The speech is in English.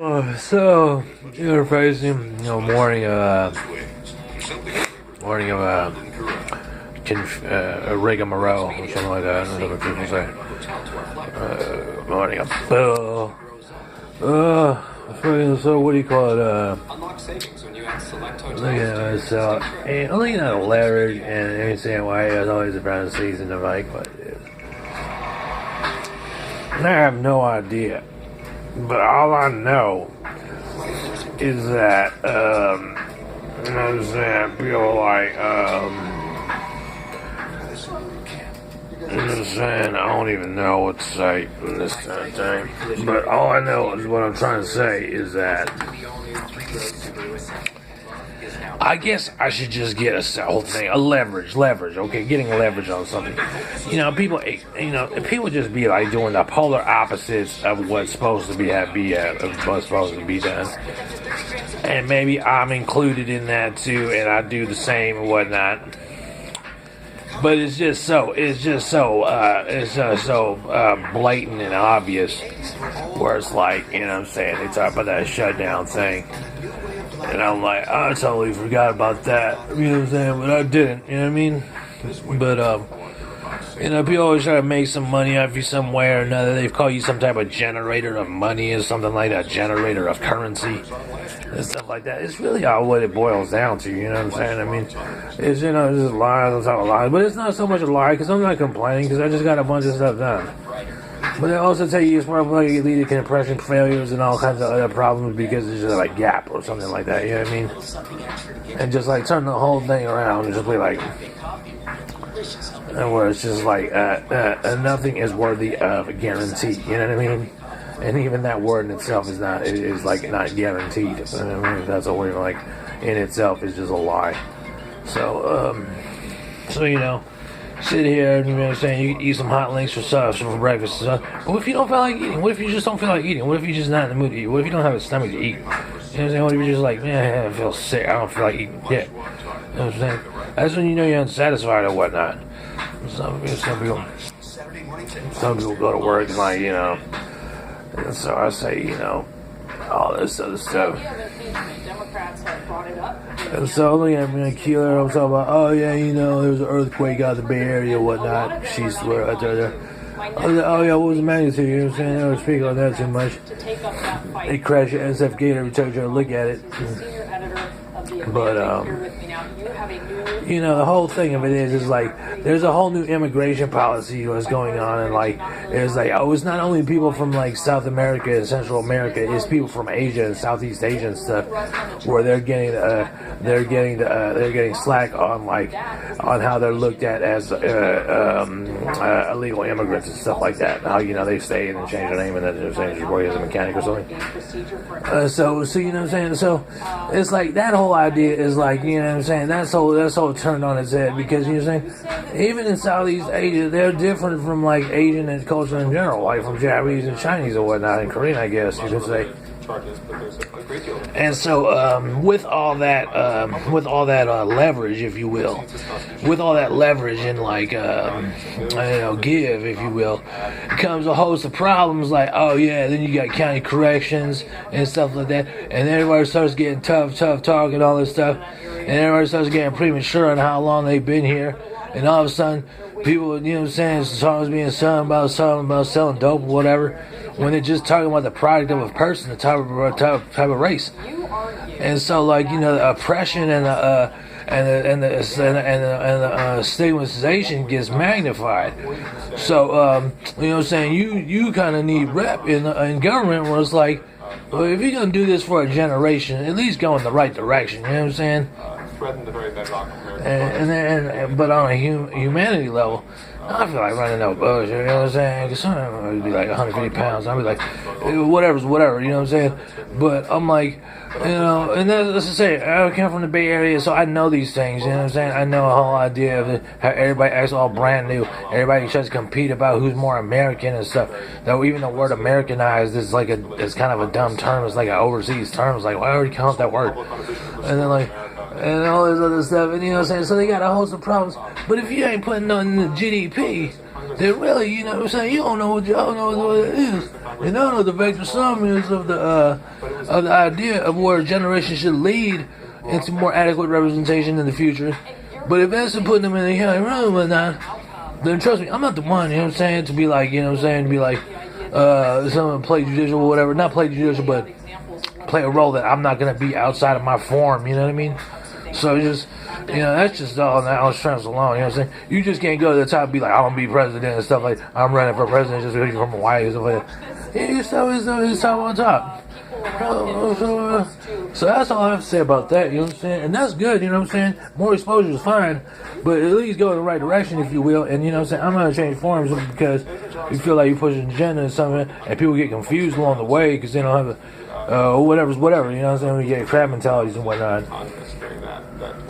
So you're facing, morning of a rigmarole or something like that. That's what people say. Morning of so what do you call it? I'm looking at a leverage and understand why I was always around the season of like, but I have no idea. But all I know is that, you know what I'm saying, I feel like, you know what I'm saying, I don't even know what to say in this kind of thing. But all I know is what I'm trying to say is that I guess I should just get a whole thing, a leverage, okay, getting leverage on something. People just be like doing the polar opposites of what's supposed to what's supposed to be done. And maybe I'm included in that too, and I do the same and whatnot. But it's just so blatant and obvious, where it's like, you know what I'm saying, they talk about that shutdown thing. And I'm like, I totally forgot about that. You know what I'm saying? But I didn't. You know what I mean? But, people always try to make some money off you some way or another. They call you some type of generator of money or something like that. Generator of currency and stuff like that. It's really all what it boils down to. You know what I'm saying? I mean, it's, just lies on top of lies. But it's not so much a lie because I'm not complaining because I just got a bunch of stuff done. But they also tell you it's probably lead to compression failures and all kinds of other problems because it's just like gap or something like that, you know what I mean? And just like turn the whole thing around and just be like, and where it's just like, nothing is worthy of a guarantee, you know what I mean? And even that word in itself is not guaranteed. I mean, that's a word like in itself is just a lie. So sit here and, you know what I'm saying, you can eat some hot links for breakfast and stuff. But what if you don't feel like eating? What if you just don't feel like eating? What if you're just not in the mood to eat? What if you don't have a stomach to eat? You know what I'm saying? What if you're just like, man, I feel sick. I don't feel like eating yet. You know what I'm saying? That's when you know you're unsatisfied or whatnot. Some people go to work and like, and so I say, all this other stuff. And so I'm gonna kill her. I'm talking about, oh yeah, there was an earthquake out in the Bay Area and whatnot. She's where I told her. I was like, oh yeah, what was the magnitude? You know what I'm saying? I don't speak on that too much. They crash your SF Gator every time you try to look at it. But the whole thing of it is like there's a whole new immigration policy that's going on, and like it's like, oh, it's not only people from like South America and Central America, it's people from Asia and Southeast Asia and stuff, where they're getting slack on how they're looked at as illegal immigrants and stuff like that. How they stay and change their name and then they're saying you're as a mechanic or something. So you know what I'm saying. So it's like that whole idea is like, you know what I'm saying. That's all turned on its head because, you know what I'm saying, even in Southeast Asia, they're different from like Asian and culture in general, like from Japanese and Chinese or whatnot, and Korean, I guess you could say. And so, with all that leverage, if you will, with all that leverage and like, give, if you will, comes a host of problems like, oh yeah, then you got county corrections and stuff like that, and everybody starts getting tough talk and all this stuff, and everybody starts getting premature on how long they've been here, and all of a sudden, people, you know what I'm saying, songs being sung about selling dope or whatever, when they're just talking about the product of a person, the type of race. And so, like, the oppression and the stigmatization gets magnified. So, you know what I'm saying, you kind of need rep in government where it's like, well, if you're going to do this for a generation, at least go in the right direction, you know what I'm saying? But on a humanity level, I feel like running no bullshit, you know what I'm saying? Because sometimes I'd be like 150 pounds. I'd be like, whatever's whatever, you know what I'm saying? But I'm like, and that's to say, I come from the Bay Area, so I know these things, you know what I'm saying? I know a whole idea of how everybody acts all brand new. Everybody tries to compete about who's more American and stuff. Though even the word Americanized is like it's kind of a dumb term. It's like an overseas term. It's like, why would you count that word? And then like, and all this other stuff, and you know what I'm saying? So they got a host of problems. But if you ain't putting nothing in the GDP, then really, you know what I'm saying, you don't know what it is. You know what the vector sum is of the idea of where a generation should lead into more adequate representation in the future. But if that's putting them in the hearing room and whatnot, then trust me, I'm not the one, you know what I'm saying, to be like, you know what I'm saying, to be like, someone play judicial or whatever, not play judicial, but play a role that I'm not going to be outside of my form, you know what I mean? So just, you know, that's just all knowledge transfer alone, you know what I'm saying? You just can't go to the top and be like, I want to be president and stuff like that. I'm running for president just because you're from Hawaii and stuff like that. Yeah, you still top on top. So that's all I have to say about that, you know what I'm saying? And that's good, you know what I'm saying? More exposure is fine, but at least go in the right direction, if you will. And you know what I'm saying? I'm going to change forms because you feel like you're pushing an agenda and something, and people get confused along the way because they don't have whatever's whatever, you know what I'm saying? We get crab mentalities and whatnot. I'm considering that